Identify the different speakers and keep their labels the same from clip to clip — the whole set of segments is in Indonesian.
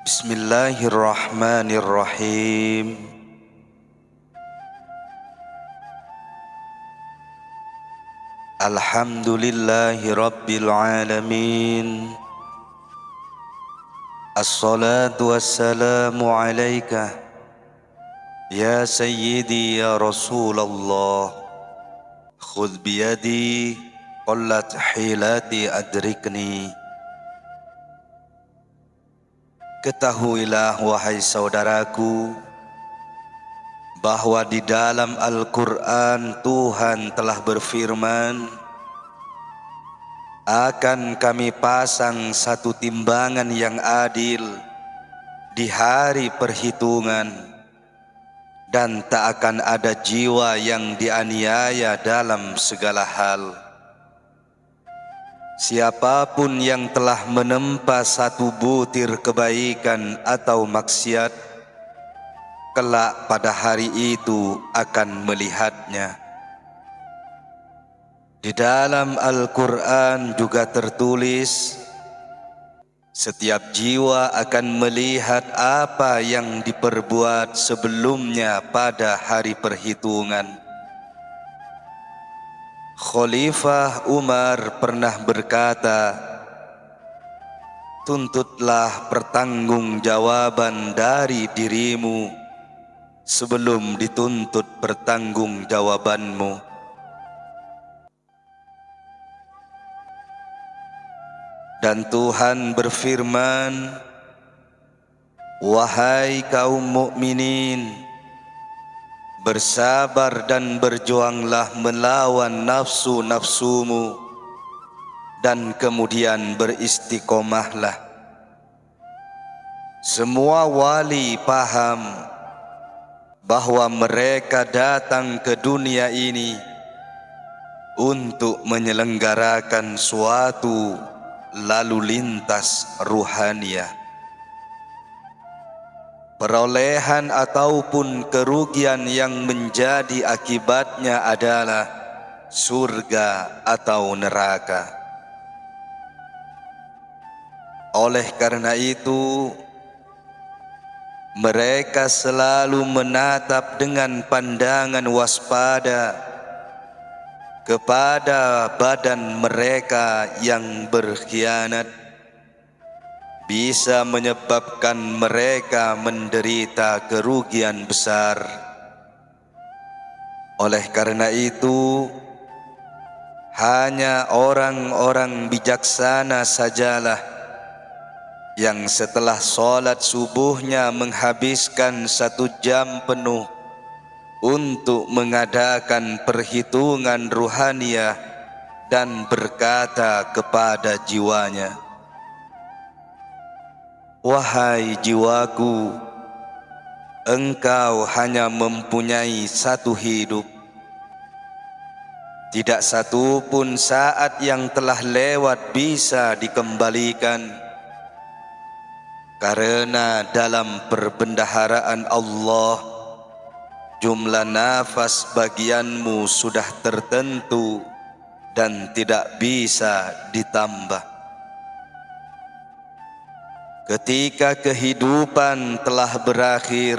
Speaker 1: Bismillahirrahmanirrahim. Alhamdulillahi rabbil alamin. Assalatu wassalamu alaika ya sayyidi ya Rasulullah. Khudh biyadi qallat hilati adrikni. Ketahuilah wahai saudaraku, bahwa di dalam Al-Quran Tuhan telah berfirman, akan kami pasang satu timbangan yang adil di hari perhitungan, dan tak akan ada jiwa yang dianiaya dalam segala hal. Siapapun yang telah menempa satu butir kebaikan atau maksiat, kelak pada hari itu akan melihatnya. Di dalam Al-Quran juga tertulis, setiap jiwa akan melihat apa yang diperbuat sebelumnya pada hari perhitungan. Khalifah Umar pernah berkata, tuntutlah pertanggungjawaban dari dirimu sebelum dituntut pertanggungjawabanmu. Dan Tuhan berfirman, wahai kaum mukminin, bersabar dan berjuanglah melawan nafsu-nafsumu, dan kemudian beristiqomahlah. Semua wali paham bahwa mereka datang ke dunia ini untuk menyelenggarakan suatu lalu lintas ruhaniyah. Perolehan ataupun kerugian yang menjadi akibatnya adalah surga atau neraka. Oleh karena itu, mereka selalu menatap dengan pandangan waspada kepada badan mereka yang berkhianat, bisa menyebabkan mereka menderita kerugian besar. Oleh karena itu, hanya orang-orang bijaksana sajalah yang setelah sholat subuhnya menghabiskan 1 jam penuh untuk mengadakan perhitungan ruhaniyah dan berkata kepada jiwanya, wahai jiwaku, engkau hanya mempunyai 1 hidup. Tidak satu pun saat yang telah lewat bisa dikembalikan, karena dalam perbendaharaan Allah, jumlah nafas bagianmu sudah tertentu dan tidak bisa ditambah. Ketika kehidupan telah berakhir,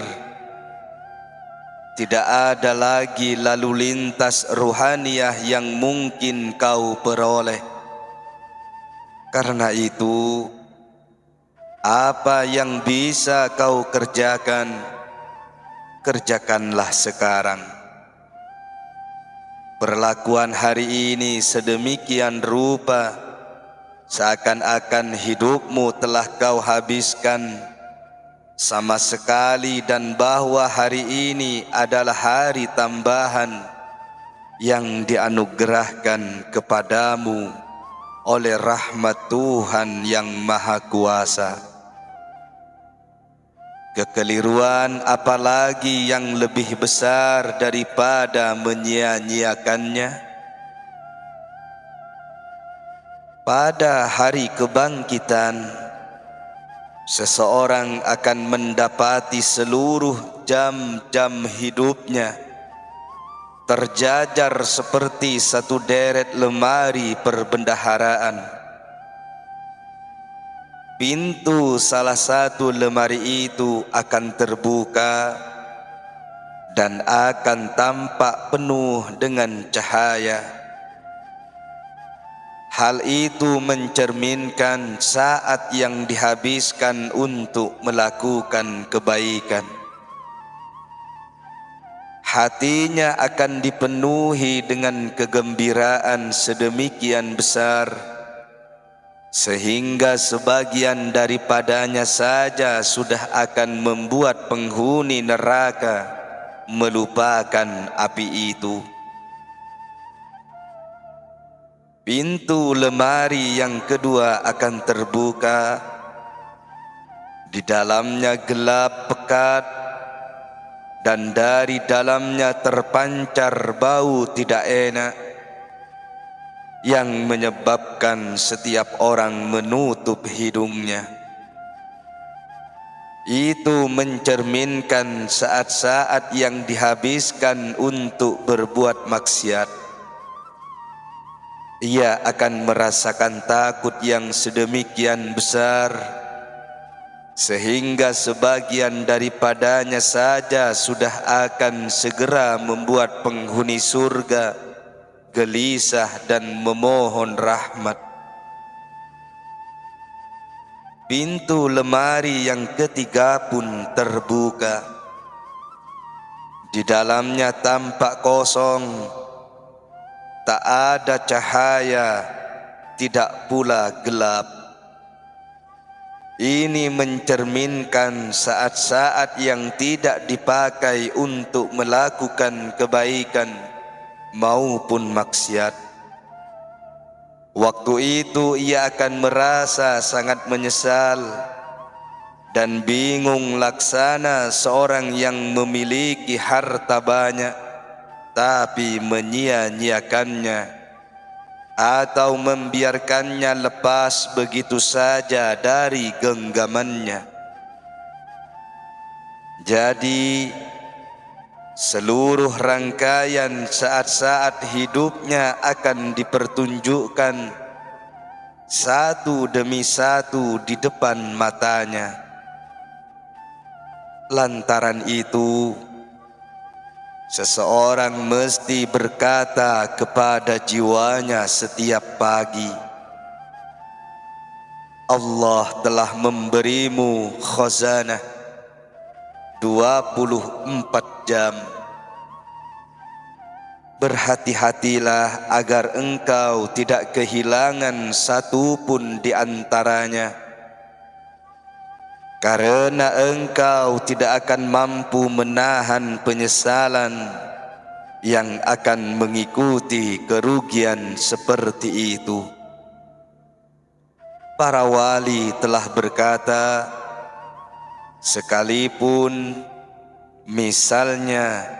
Speaker 1: tidak ada lagi lalu lintas ruhaniyah yang mungkin kau peroleh. Karena itu, apa yang bisa kau kerjakan, kerjakanlah sekarang. Perlakuan hari ini sedemikian rupa, seakan-akan hidupmu telah kau habiskan sama sekali, dan bahwa hari ini adalah hari tambahan yang dianugerahkan kepadamu oleh rahmat Tuhan yang Maha Kuasa. Kekeliruan apalagi yang lebih besar daripada menyia-nyiakannya? Pada hari kebangkitan, seseorang akan mendapati seluruh jam-jam hidupnya terjajar seperti satu deret lemari perbendaharaan. pintu salah satu lemari itu akan terbuka dan akan tampak penuh dengan cahaya. Hal itu mencerminkan saat yang dihabiskan untuk melakukan kebaikan. Hatinya akan dipenuhi dengan kegembiraan sedemikian besar, sehingga sebagian daripadanya saja sudah akan membuat penghuni neraka melupakan api itu. Pintu lemari yang kedua akan terbuka. Di dalamnya gelap pekat, dan dari dalamnya terpancar bau tidak enak yang menyebabkan setiap orang menutup hidungnya. Itu mencerminkan saat-saat yang dihabiskan untuk berbuat maksiat. Ia akan merasakan takut yang sedemikian besar, sehingga sebagian daripadanya saja sudah akan segera membuat penghuni surga gelisah dan memohon rahmat. Pintu lemari yang ketiga pun terbuka. Di dalamnya tampak kosong, tak ada cahaya, tidak pula gelap. Ini mencerminkan saat-saat yang tidak dipakai untuk melakukan kebaikan maupun maksiat. Waktu itu ia akan merasa sangat menyesal dan bingung laksana seorang yang memiliki harta banyak tapi menyia-nyiakannya atau membiarkannya lepas begitu saja dari genggamannya. Jadi seluruh rangkaian saat-saat hidupnya akan dipertunjukkan satu demi satu di depan matanya. Lantaran itu, seseorang mesti berkata kepada jiwanya setiap pagi, Allah telah memberimu khazanah 24 jam. Berhati-hatilah agar engkau tidak kehilangan satu pun di antaranya, karena engkau tidak akan mampu menahan penyesalan yang akan mengikuti kerugian seperti itu. Para wali telah berkata, sekalipun misalnya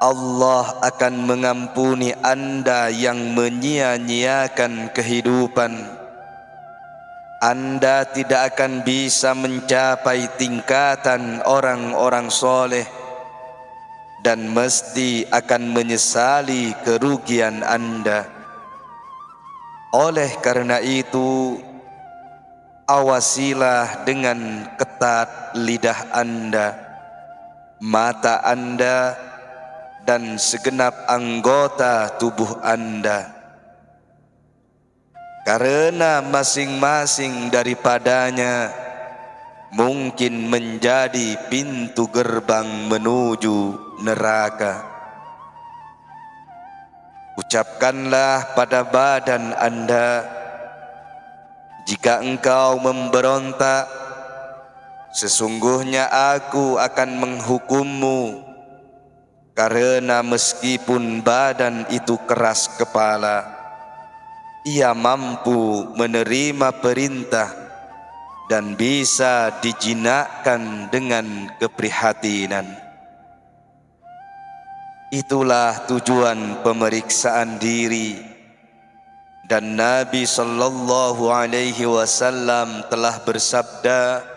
Speaker 1: Allah akan mengampuni Anda yang menyia-nyiakan kehidupan, Anda tidak akan bisa mencapai tingkatan orang-orang soleh dan mesti akan menyesali kerugian Anda. Oleh karena itu, awasilah dengan ketat lidah Anda, mata Anda, dan segenap anggota tubuh Anda, karena masing-masing daripadanya mungkin menjadi pintu gerbang menuju neraka. Ucapkanlah pada badan Anda, jika engkau memberontak, sesungguhnya aku akan menghukummu, karena meskipun badan itu keras kepala, ia mampu menerima perintah dan bisa dijinakkan dengan keprihatinan. Itulah tujuan pemeriksaan diri, dan Nabi sallallahu alaihi wasallam telah bersabda,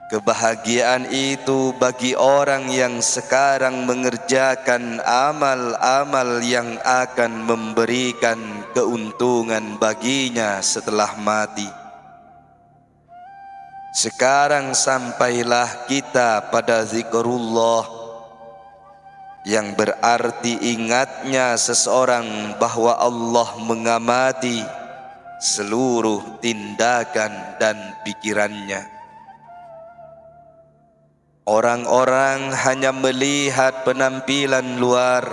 Speaker 1: kebahagiaan itu bagi orang yang sekarang mengerjakan amal-amal yang akan memberikan keuntungan baginya setelah mati. Sekarang sampailah kita pada zikrullah, yang berarti ingatnya seseorang bahwa Allah mengamati seluruh tindakan dan pikirannya. Orang-orang hanya melihat penampilan luar,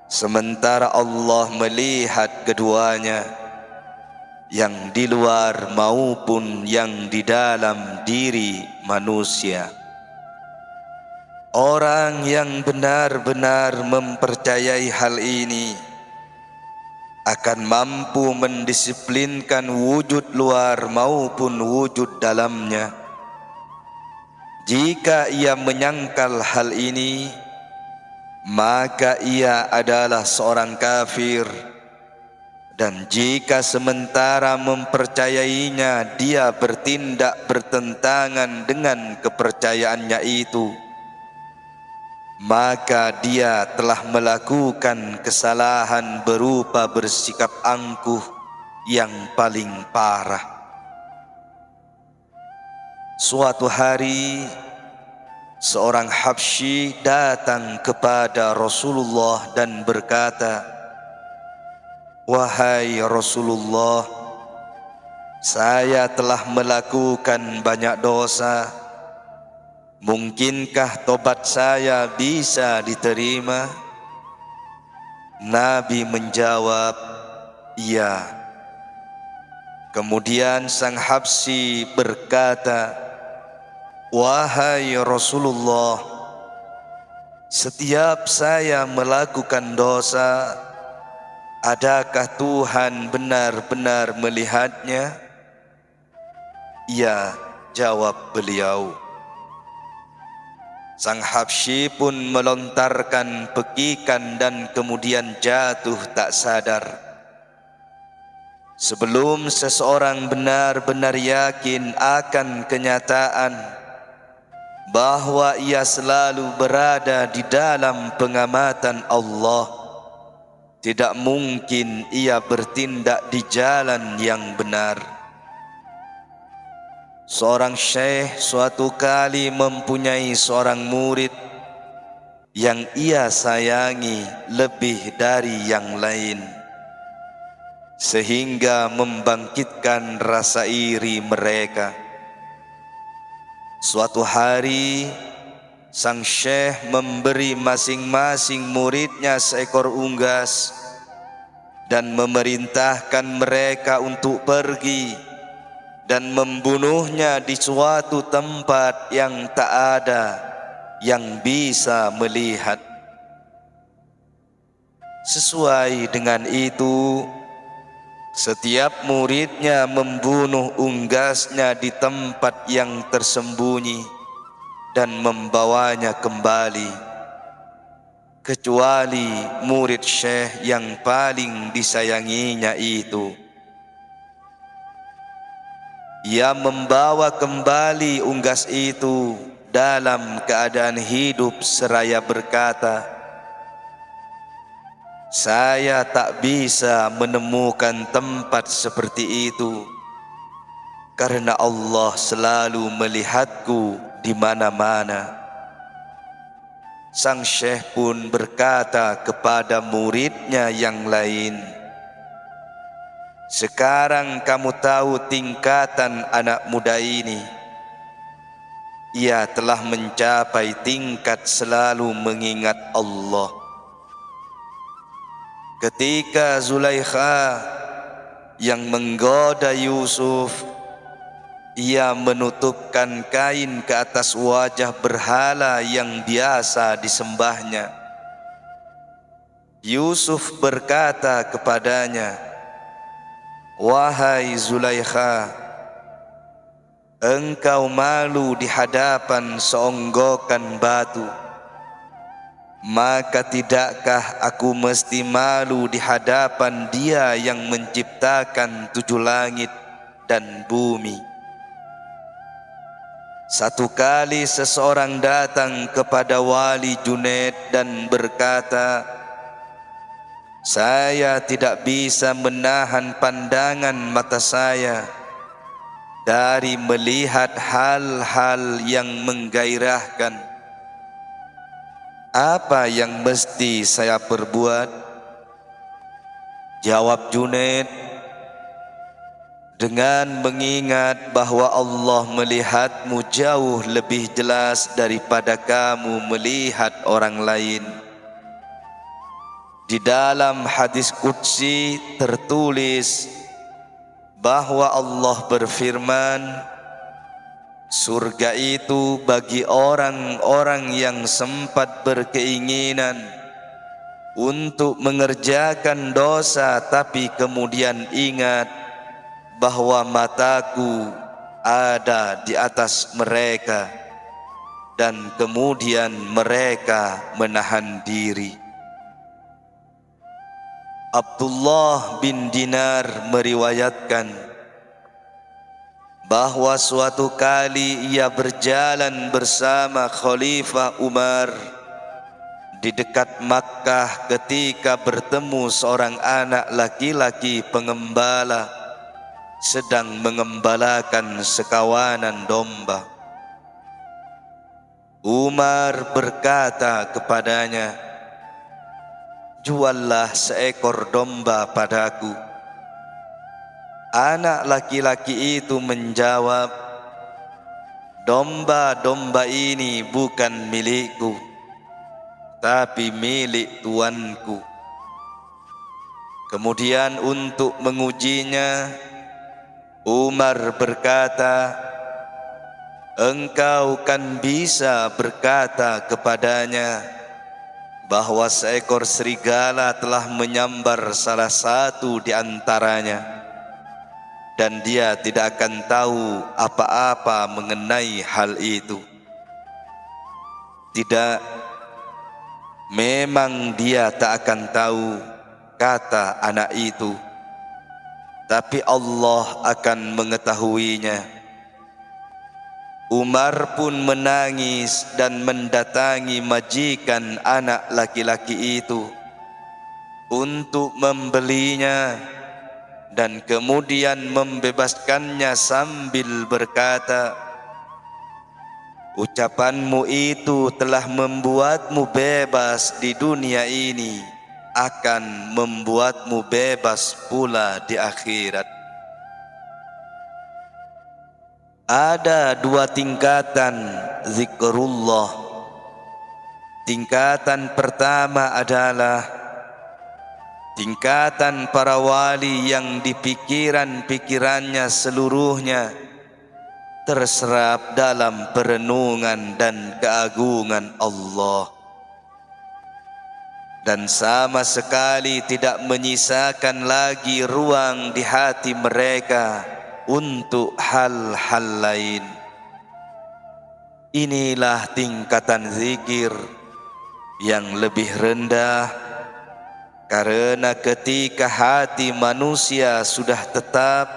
Speaker 1: sementara Allah melihat keduanya, yang di luar maupun yang di dalam diri manusia. Orang yang benar-benar mempercayai hal ini akan mampu mendisiplinkan wujud luar maupun wujud dalamnya. Jika ia menyangkal hal ini, maka ia adalah seorang kafir. Dan jika sementara mempercayainya dia bertindak bertentangan dengan kepercayaannya itu, maka dia telah melakukan kesalahan berupa bersikap angkuh yang paling parah. Suatu hari seorang Habsyi datang kepada Rasulullah dan berkata, "Wahai Rasulullah, saya telah melakukan banyak dosa. Mungkinkah tobat saya bisa diterima?" Nabi menjawab, "Iya." Kemudian sang Habsyi berkata, "Wahai Rasulullah, setiap saya melakukan dosa, adakah Tuhan benar-benar melihatnya?" "Iya," jawab beliau. Sang Habsyi pun melontarkan pekikan dan kemudian jatuh tak sadar. Sebelum seseorang benar-benar yakin akan kenyataan bahwa ia selalu berada di dalam pengamatan Allah, tidak mungkin ia bertindak di jalan yang benar. Seorang syekh suatu kali mempunyai seorang murid yang ia sayangi lebih dari yang lain, sehingga membangkitkan rasa iri mereka. Suatu hari sang syekh memberi masing-masing muridnya seekor unggas dan memerintahkan mereka untuk pergi dan membunuhnya di suatu tempat yang tak ada yang bisa melihat. Sesuai dengan itu, setiap muridnya membunuh unggasnya di tempat yang tersembunyi dan membawanya kembali, kecuali murid syekh yang paling disayanginya itu. Ia membawa kembali unggas itu dalam keadaan hidup seraya berkata, "Saya tak bisa menemukan tempat seperti itu, karena Allah selalu melihatku di mana-mana." Sang syekh pun berkata kepada muridnya yang lain, "Sekarang kamu tahu tingkatan anak muda ini. Ia telah mencapai tingkat selalu mengingat Allah." Ketika Zulaikha yang menggoda Yusuf, ia menutupkan kain ke atas wajah berhala yang biasa disembahnya. Yusuf berkata kepadanya, "Wahai Zulaikha, engkau malu di hadapan seonggokan batu, maka tidakkah aku mesti malu di hadapan Dia yang menciptakan 7 langit dan bumi?" Satu kali seseorang datang kepada Wali Junaid dan berkata, "Saya tidak bisa menahan pandangan mata saya dari melihat hal-hal yang menggairahkan. Apa yang mesti saya perbuat? Jawab Junaid, dengan mengingat bahwa Allah melihatmu jauh lebih jelas daripada kamu melihat orang lain. Di dalam hadis qudsi tertulis bahwa Allah berfirman, surga itu bagi orang-orang yang sempat berkeinginan untuk mengerjakan dosa, tapi kemudian ingat bahwa mataku ada di atas mereka, dan kemudian mereka menahan diri. Abdullah bin Dinar meriwayatkan bahwa suatu kali ia berjalan bersama Khalifah Umar di dekat Makkah ketika bertemu seorang anak laki-laki pengembala sedang mengembalakan sekawanan domba. Umar berkata kepadanya, juallah seekor domba padaku. Anak laki-laki itu menjawab, domba-domba ini bukan milikku, tapi milik tuanku. Kemudian untuk mengujinya, Umar berkata, engkau kan bisa berkata kepadanya bahwa seekor serigala telah menyambar salah satu di antaranya, dan dia tidak akan tahu apa-apa mengenai hal itu. Tidak, memang dia tak akan tahu, kata anak itu, tapi Allah akan mengetahuinya. Umar pun menangis dan mendatangi majikan anak laki-laki itu untuk membelinya, dan kemudian membebaskannya sambil berkata, ucapanmu itu telah membuatmu bebas di dunia ini, akan membuatmu bebas pula di akhirat. Ada dua tingkatan zikrullah. Tingkatan pertama adalah tingkatan para wali yang di pikirannya seluruhnya terserap dalam perenungan dan keagungan Allah, dan sama sekali tidak menyisakan lagi ruang di hati mereka untuk hal-hal lain. Inilah tingkatan zikir yang lebih rendah, karena ketika hati manusia sudah tetap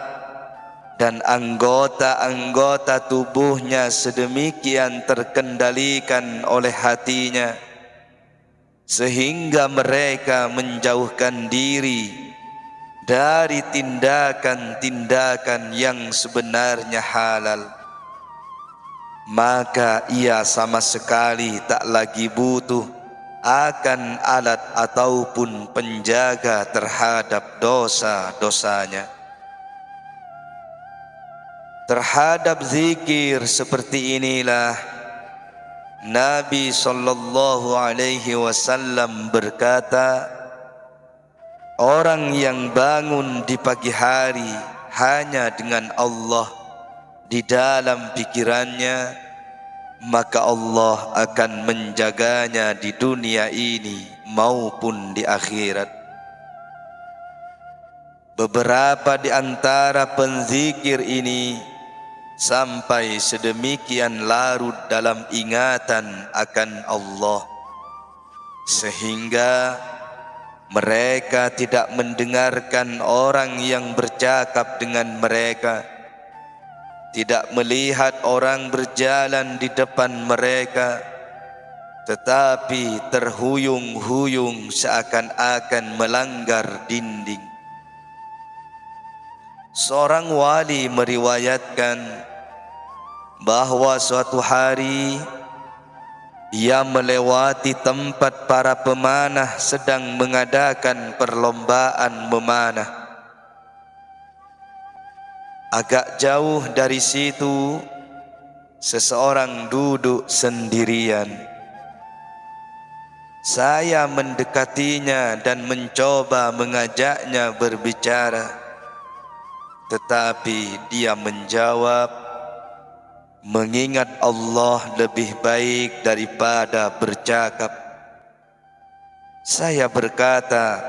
Speaker 1: dan anggota-anggota tubuhnya sedemikian terkendalikan oleh hatinya, sehingga mereka menjauhkan diri dari tindakan-tindakan yang sebenarnya halal, maka ia sama sekali tak lagi butuh akan alat ataupun penjaga terhadap dosa-dosanya. Terhadap zikir seperti inilah Nabi SAW berkata, orang yang bangun di pagi hari hanya dengan Allah di dalam pikirannya, maka Allah akan menjaganya di dunia ini maupun di akhirat. Beberapa di antara penzikir ini sampai sedemikian larut dalam ingatan akan Allah, sehingga mereka tidak mendengarkan orang yang bercakap dengan mereka, tidak melihat orang berjalan di depan mereka, tetapi terhuyung-huyung seakan-akan melanggar dinding. seorang wali meriwayatkan bahwa suatu hari ia melewati tempat para pemanah sedang mengadakan perlombaan memanah. Agak jauh dari situ, seseorang duduk sendirian. Saya mendekatinya dan mencoba mengajaknya berbicara, tetapi dia menjawab, mengingat Allah lebih baik daripada bercakap. Saya berkata,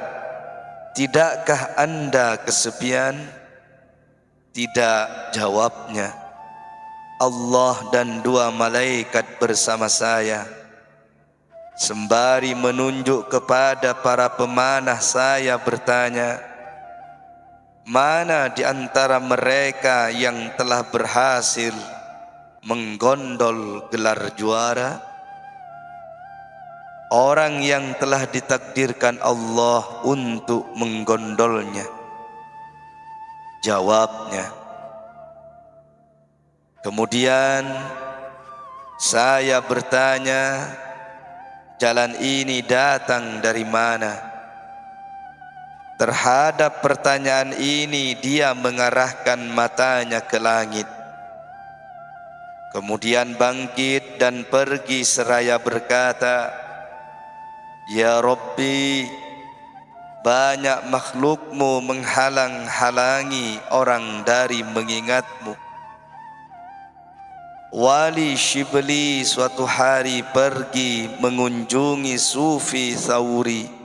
Speaker 1: tidakkah Anda kesepian? Tidak, jawabnya. Allah dan dua malaikat bersama saya. Sembari menunjuk kepada para pemanah, saya bertanya, mana di antara mereka yang telah berhasil menggondol gelar juara? Orang yang telah ditakdirkan Allah untuk menggondolnya, jawabnya. Kemudian saya bertanya, jalan ini datang dari mana? Terhadap pertanyaan ini dia mengarahkan matanya ke langit. Kemudian bangkit dan pergi seraya berkata, ya Rabbi, banyak makhlukmu menghalang-halangi orang dari mengingatmu. Wali Syibli suatu hari pergi mengunjungi Sufi Tsauri.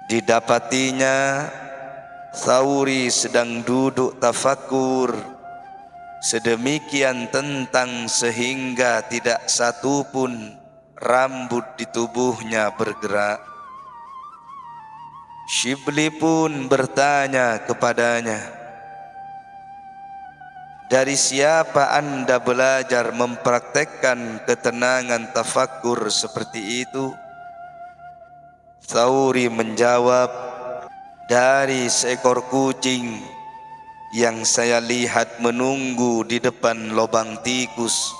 Speaker 1: Didapatinya Tsauri sedang duduk tafakur sedemikian tentang sehingga tidak satu pun rambut di tubuhnya bergerak. Syibli pun bertanya kepadanya, dari siapa Anda belajar mempraktekkan ketenangan tafakur seperti itu? Tsauri menjawab, dari seekor kucing yang saya lihat menunggu di depan lubang tikus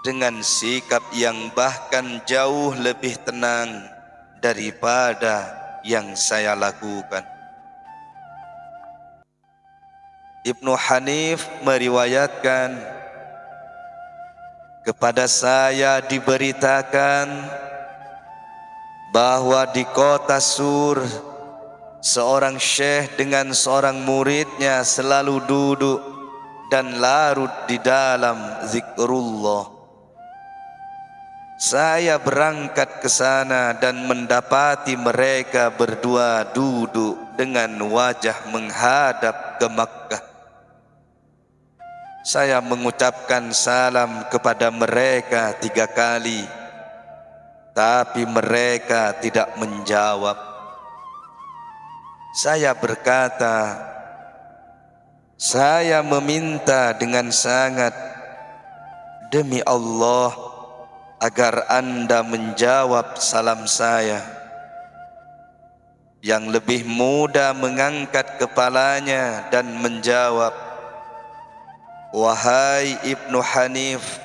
Speaker 1: dengan sikap yang bahkan jauh lebih tenang daripada yang saya lakukan. Ibnu Hanif meriwayatkan, kepada saya diberitakan bahwa di kota Sur, seorang syekh dengan seorang muridnya selalu duduk dan larut di dalam zikrullah. Saya berangkat ke sana dan mendapati mereka berdua duduk dengan wajah menghadap ke Makkah. Saya mengucapkan salam kepada mereka 3 kali, tapi mereka tidak menjawab. Saya berkata, saya meminta dengan sangat, demi Allah, agar Anda menjawab salam saya. Yang lebih muda mengangkat kepalanya dan menjawab, wahai Ibnu Hanif,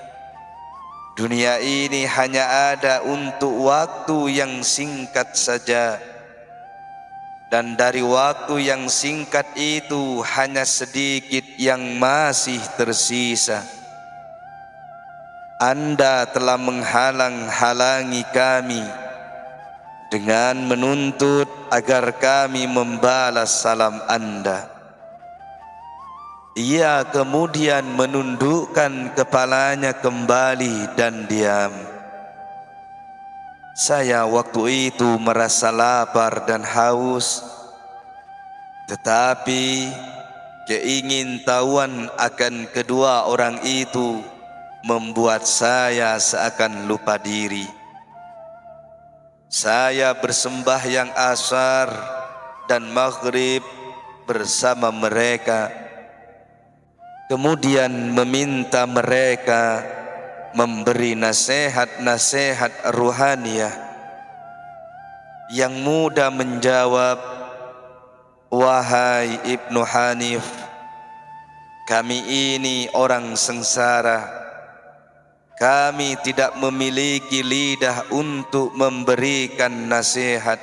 Speaker 1: dunia ini hanya ada untuk waktu yang singkat saja, dan dari waktu yang singkat itu hanya sedikit yang masih tersisa. Anda telah menghalang-halangi kami dengan menuntut agar kami membalas salam Anda. Ia kemudian menundukkan kepalanya kembali dan diam. Saya waktu itu merasa lapar dan haus, tetapi keingintahuan akan kedua orang itu membuat saya seakan lupa diri. Saya bersembahyang asar dan maghrib bersama mereka, kemudian meminta mereka memberi nasihat-nasihat ruhaniyah. Yang muda menjawab, Wahai Ibnu Hanif, kami ini orang sengsara. Kami tidak memiliki lidah untuk memberikan nasihat.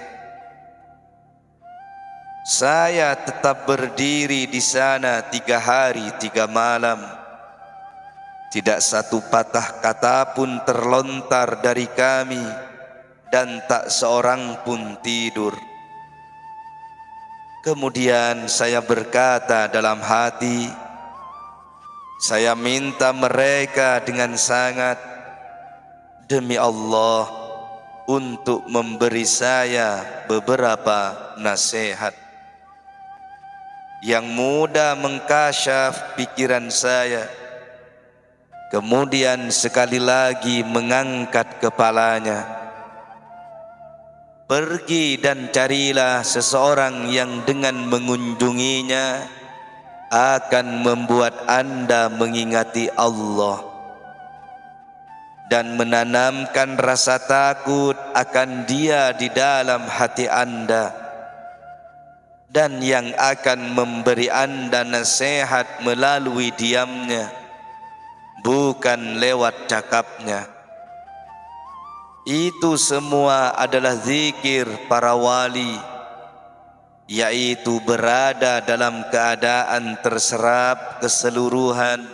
Speaker 1: Saya tetap berdiri di sana 3 hari 3 malam. Tidak satu patah kata pun terlontar dari kami, dan tak seorang pun tidur. Kemudian saya berkata dalam hati, saya minta mereka dengan sangat, demi Allah, untuk memberi saya beberapa nasihat yang mudah mengkasyaf pikiran saya. Kemudian sekali lagi mengangkat kepalanya. Pergi dan carilah seseorang yang dengan mengunjunginya akan membuat Anda mengingati Allah dan menanamkan rasa takut akan Dia di dalam hati Anda, dan yang akan memberi Anda nasihat melalui diamnya, bukan lewat cakapnya. Itu semua adalah zikir para wali, yaitu berada dalam keadaan terserap keseluruhan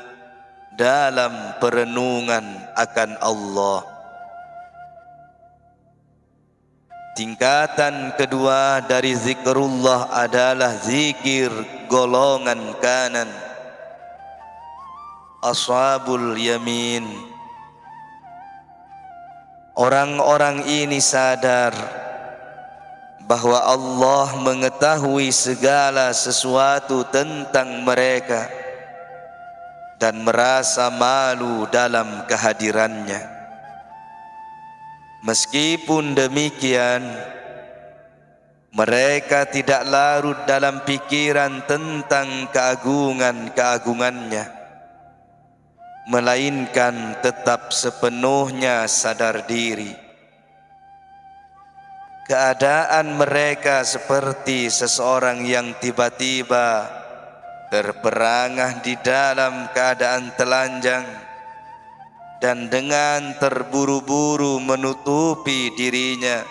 Speaker 1: dalam perenungan akan Allah. Tingkatan kedua dari zikrullah adalah zikir golongan kanan, ashabul yamin. Orang-orang ini sadar bahwa Allah mengetahui segala sesuatu tentang mereka dan merasa malu dalam kehadirannya. Meskipun demikian, mereka tidak larut dalam pikiran tentang keagungan-keagungannya, melainkan tetap sepenuhnya sadar diri. Keadaan mereka seperti seseorang yang tiba-tiba terperangah di dalam keadaan telanjang dan dengan terburu-buru menutupi dirinya.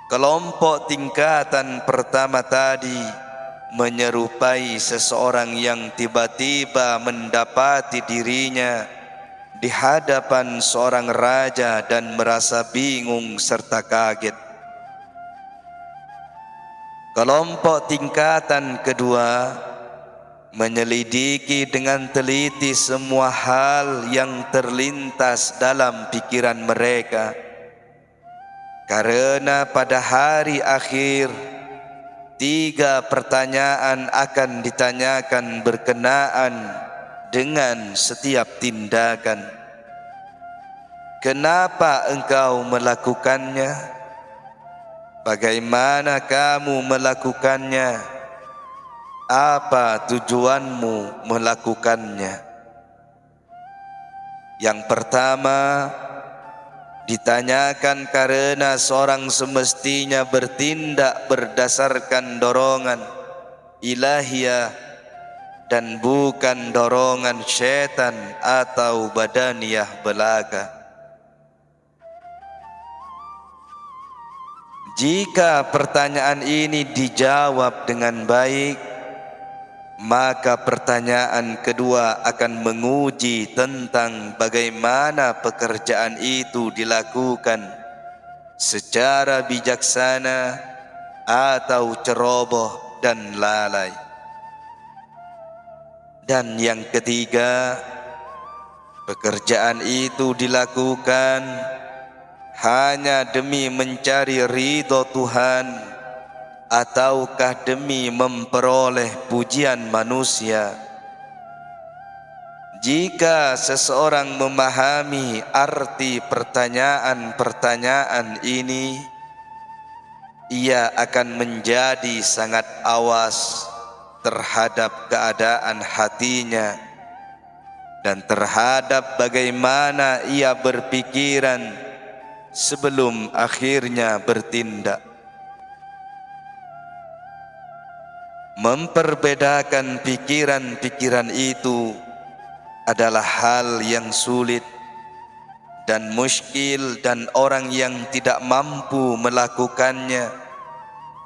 Speaker 1: Kelompok tingkatan pertama tadi menyerupai seseorang yang tiba-tiba mendapati dirinya di hadapan seorang raja dan merasa bingung serta kaget. Kelompok tingkatan kedua menyelidiki dengan teliti semua hal yang terlintas dalam pikiran mereka, karena pada hari akhir 3 pertanyaan akan ditanyakan berkenaan dengan setiap tindakan. Kenapa engkau melakukannya? Bagaimana kamu melakukannya? Apa tujuanmu melakukannya? Yang pertama ditanyakan karena seorang semestinya bertindak berdasarkan dorongan ilahiyah dan bukan dorongan syaitan atau badaniyah belaka. Jika pertanyaan ini dijawab dengan baik, maka pertanyaan kedua akan menguji tentang bagaimana pekerjaan itu dilakukan secara bijaksana atau ceroboh dan lalai. Dan yang ketiga, pekerjaan itu dilakukan hanya demi mencari ridho Tuhan ataukah demi memperoleh pujian manusia. Jika seseorang memahami arti pertanyaan-pertanyaan ini, ia akan menjadi sangat awas terhadap keadaan hatinya dan terhadap bagaimana ia berpikiran sebelum akhirnya bertindak. Memperbedakan pikiran-pikiran itu adalah hal yang sulit dan muskil, dan orang yang tidak mampu melakukannya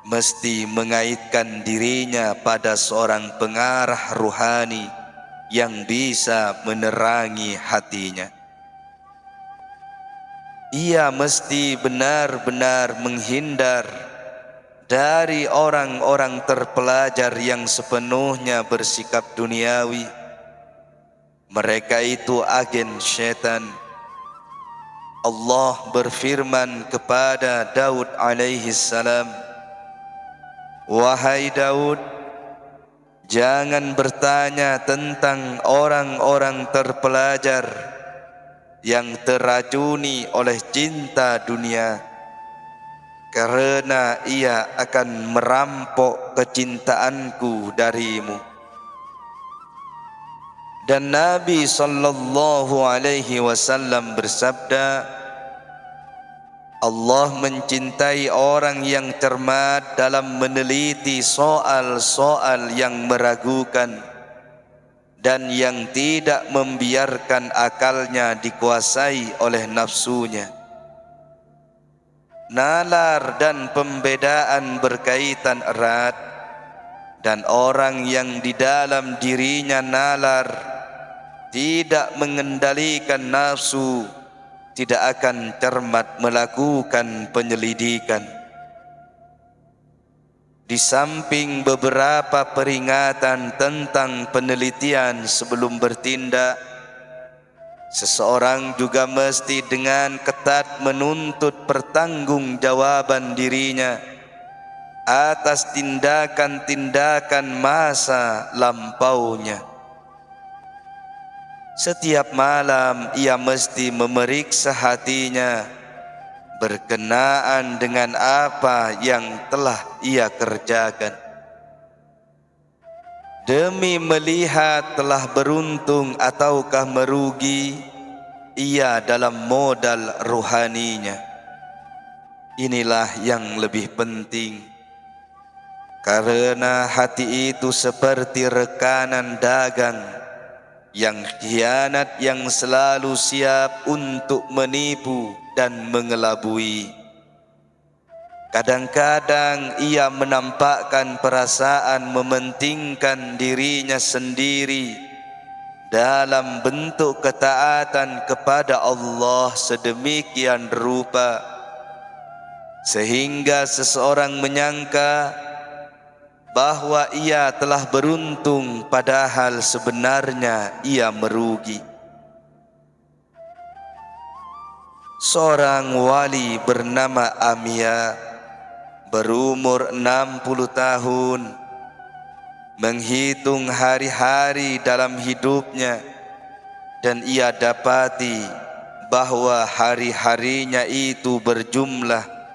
Speaker 1: mesti mengaitkan dirinya pada seorang pengarah ruhani yang bisa menerangi hatinya. Ia mesti benar-benar menghindar dari orang-orang terpelajar yang sepenuhnya bersikap duniawi. Mereka itu agen syaitan. Allah berfirman kepada Daud alaihi salam, "Wahai Daud, jangan bertanya tentang orang-orang terpelajar yang teracuni oleh cinta dunia, karena ia akan merampok kecintaanku darimu." Dan Nabi sallallahu alaihi wasallam bersabda, Allah mencintai orang yang cermat dalam meneliti soal-soal yang meragukan dan yang tidak membiarkan akalnya dikuasai oleh nafsunya. Nalar dan pembedaan berkaitan erat, dan orang yang di dalam dirinya nalar, tidak mengendalikan nafsu, tidak akan cermat melakukan penyelidikan. Di samping beberapa peringatan tentang penelitian sebelum bertindak, seseorang juga mesti dengan ketat menuntut pertanggungjawaban dirinya atas tindakan-tindakan masa lampaunya. Setiap malam ia mesti memeriksa hatinya berkenaan dengan apa yang telah ia kerjakan, demi melihat telah beruntung ataukah merugi ia dalam modal ruhaninya. Inilah yang lebih penting, karena hati itu seperti rekanan dagang yang khianat, yang selalu siap untuk menipu dan mengelabui. Kadang-kadang ia menampakkan perasaan mementingkan dirinya sendiri dalam bentuk ketaatan kepada Allah sedemikian rupa, sehingga seseorang menyangka bahwa ia telah beruntung, padahal sebenarnya ia merugi. Seorang wali bernama Amia berumur 60 tahun menghitung hari-hari dalam hidupnya, dan ia dapati bahwa hari-harinya itu berjumlah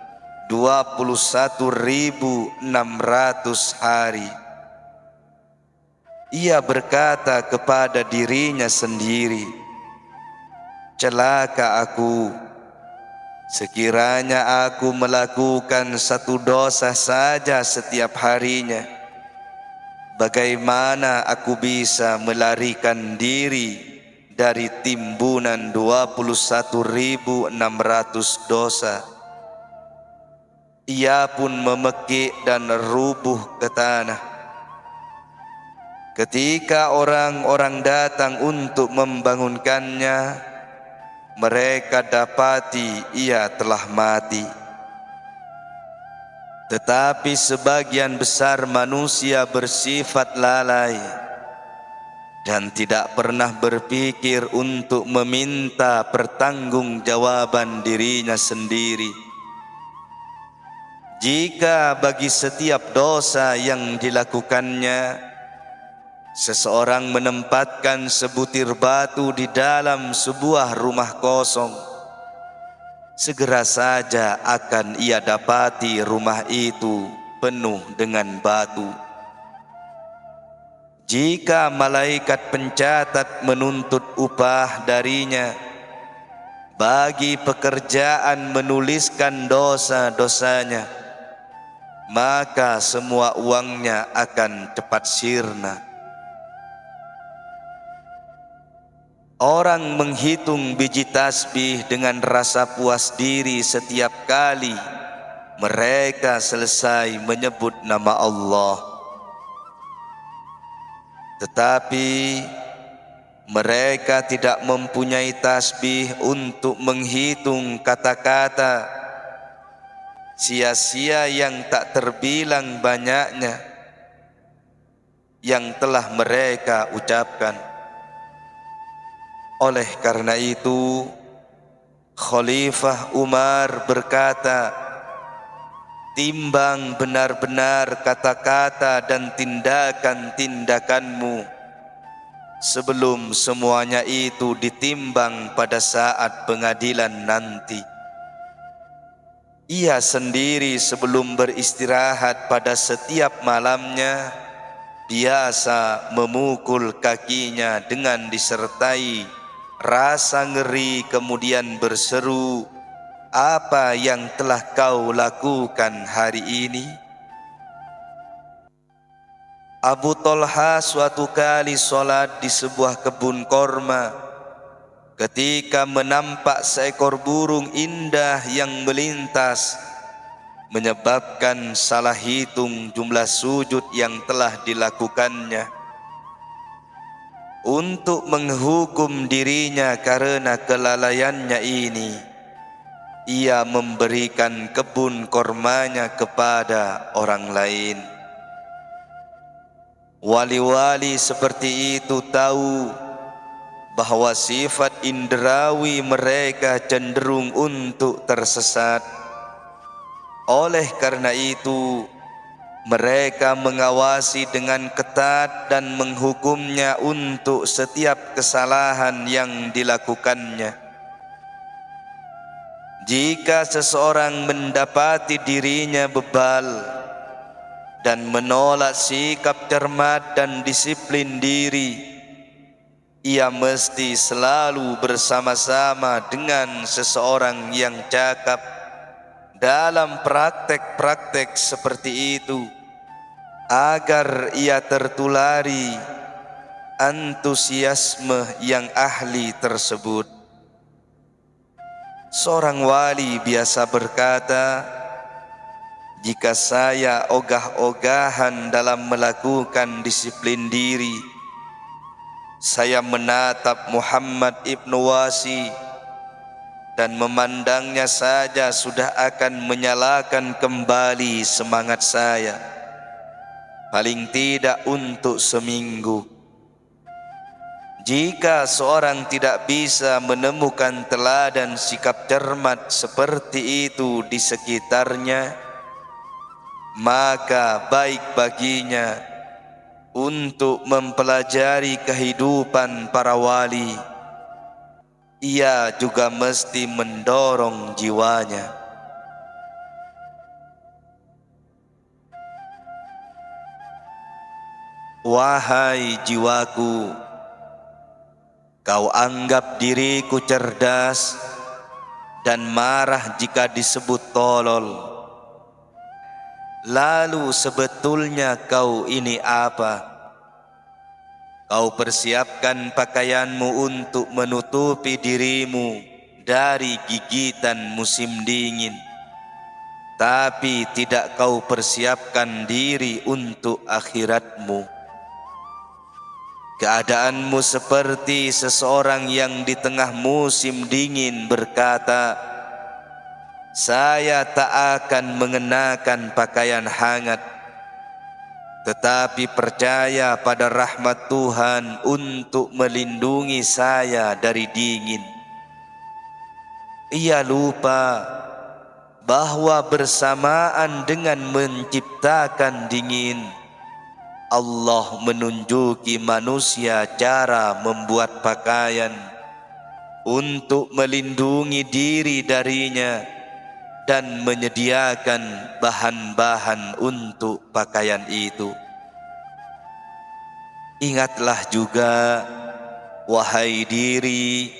Speaker 1: 21.600 hari. Ia berkata kepada dirinya sendiri, "Celaka aku, sekiranya aku melakukan satu dosa saja setiap harinya, bagaimana aku bisa melarikan diri dari timbunan 21.600 dosa?" Ia pun memekik dan rubuh ke tanah. Ketika orang-orang datang untuk membangunkannya, mereka dapati ia telah mati. Tetapi sebagian besar manusia bersifat lalai dan tidak pernah berpikir untuk meminta pertanggungjawaban dirinya sendiri. Jika bagi setiap dosa yang dilakukannya, seseorang menempatkan sebutir batu di dalam sebuah rumah kosong, segera saja akan ia dapati rumah itu penuh dengan batu. Jika malaikat pencatat menuntut upah darinya bagi pekerjaan menuliskan dosa-dosanya, maka semua uangnya akan cepat sirna. Orang menghitung biji tasbih dengan rasa puas diri setiap kali mereka selesai menyebut nama Allah. Tetapi mereka tidak mempunyai tasbih untuk menghitung kata-kata sia-sia yang tak terbilang banyaknya yang telah mereka ucapkan. Oleh karena itu, Khalifah Umar berkata, timbang benar-benar kata-kata dan tindakan-tindakanmu sebelum semuanya itu ditimbang pada saat pengadilan nanti. Ia sendiri sebelum beristirahat pada setiap malamnya biasa memukul kakinya dengan disertai rasa ngeri, kemudian berseru, apa yang telah kau lakukan hari ini? Abu Thalha suatu kali sholat di sebuah kebun korma. Ketika menampak seekor burung indah yang melintas, menyebabkan salah hitung jumlah sujud yang telah dilakukannya. Untuk menghukum dirinya karena kelalaiannya ini, ia memberikan kebun kormanya kepada orang lain. Wali-wali seperti itu tahu bahwa sifat indrawi mereka cenderung untuk tersesat. Oleh karena itu, mereka mengawasi dengan ketat dan menghukumnya untuk setiap kesalahan yang dilakukannya. Jika seseorang mendapati dirinya bebal dan menolak sikap cermat dan disiplin diri, ia mesti selalu bersama-sama dengan seseorang yang cakap dalam praktek-praktek seperti itu, agar ia tertulari antusiasme yang ahli tersebut. Seorang wali biasa berkata, jika saya ogah-ogahan dalam melakukan disiplin diri, saya menatap Muhammad ibnu Wasi dan memandangnya saja sudah akan menyalakan kembali semangat saya, paling tidak untuk seminggu. Jika seorang tidak bisa menemukan teladan sikap cermat seperti itu di sekitarnya, maka baik baginya untuk mempelajari kehidupan para wali. Ia juga mesti mendorong jiwanya. Wahai jiwaku, kau anggap diriku cerdas dan marah jika disebut tolol. Lalu sebetulnya kau ini apa? Kau persiapkan pakaianmu untuk menutupi dirimu dari gigitan musim dingin, tapi tidak kau persiapkan diri untuk akhiratmu. Keadaanmu seperti seseorang yang di tengah musim dingin berkata, saya tak akan mengenakan pakaian hangat, tetapi percaya pada rahmat Tuhan untuk melindungi saya dari dingin. Ia lupa bahwa bersamaan dengan menciptakan dingin, Allah menunjuki manusia cara membuat pakaian untuk melindungi diri darinya dan menyediakan bahan-bahan untuk pakaian itu. Ingatlah juga, wahai diri,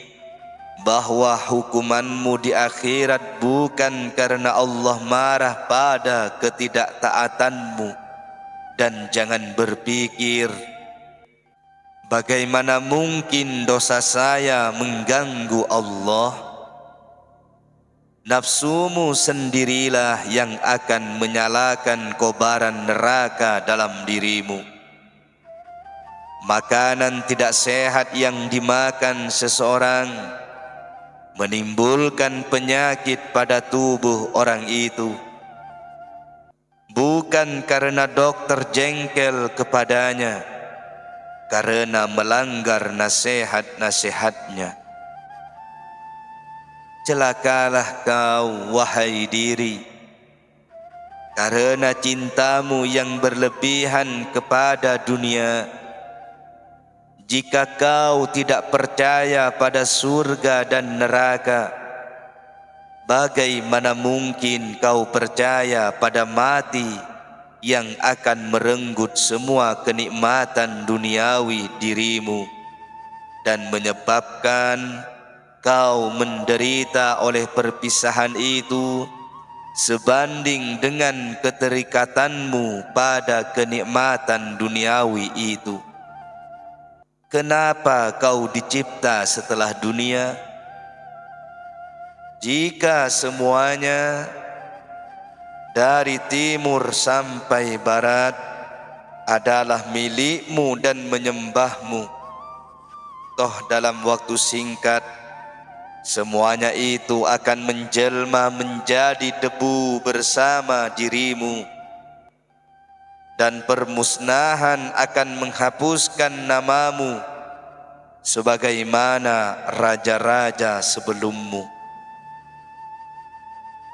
Speaker 1: bahwa hukumanmu di akhirat bukan karena Allah marah pada ketidaktaatanmu, dan jangan berpikir bagaimana mungkin dosa saya mengganggu Allah. Nafsumu sendirilah yang akan menyalakan kobaran neraka dalam dirimu. Makanan tidak sehat yang dimakan seseorang menimbulkan penyakit pada tubuh orang itu, bukan karena dokter jengkel kepadanya karena melanggar nasihat-nasihatnya. Celakalah kau, wahai diri, karena cintamu yang berlebihan kepada dunia. Jika kau tidak percaya pada surga dan neraka, bagaimana mungkin kau percaya pada mati yang akan merenggut semua kenikmatan duniawi dirimu dan menyebabkan kau menderita oleh perpisahan itu sebanding dengan keterikatanmu pada kenikmatan duniawi itu. Kenapa kau dicipta setelah dunia? Jika semuanya dari timur sampai barat adalah milikmu dan menyembahmu, toh dalam waktu singkat semuanya itu akan menjelma menjadi debu bersama dirimu, dan permusnahan akan menghapuskan namamu sebagaimana raja-raja sebelummu.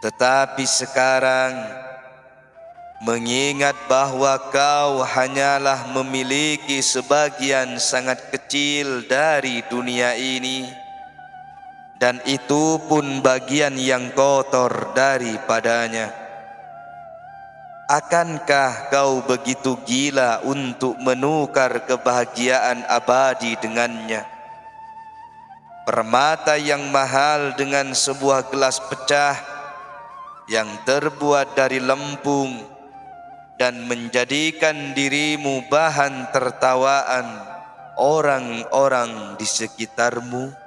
Speaker 1: Tetapi sekarang, mengingat bahwa kau hanyalah memiliki sebagian sangat kecil dari dunia ini, dan itu pun bagian yang kotor daripadanya, akankah kau begitu gila untuk menukar kebahagiaan abadi dengannya? Permata yang mahal dengan sebuah gelas pecah yang terbuat dari lempung dan menjadikan dirimu bahan tertawaan orang-orang di sekitarmu?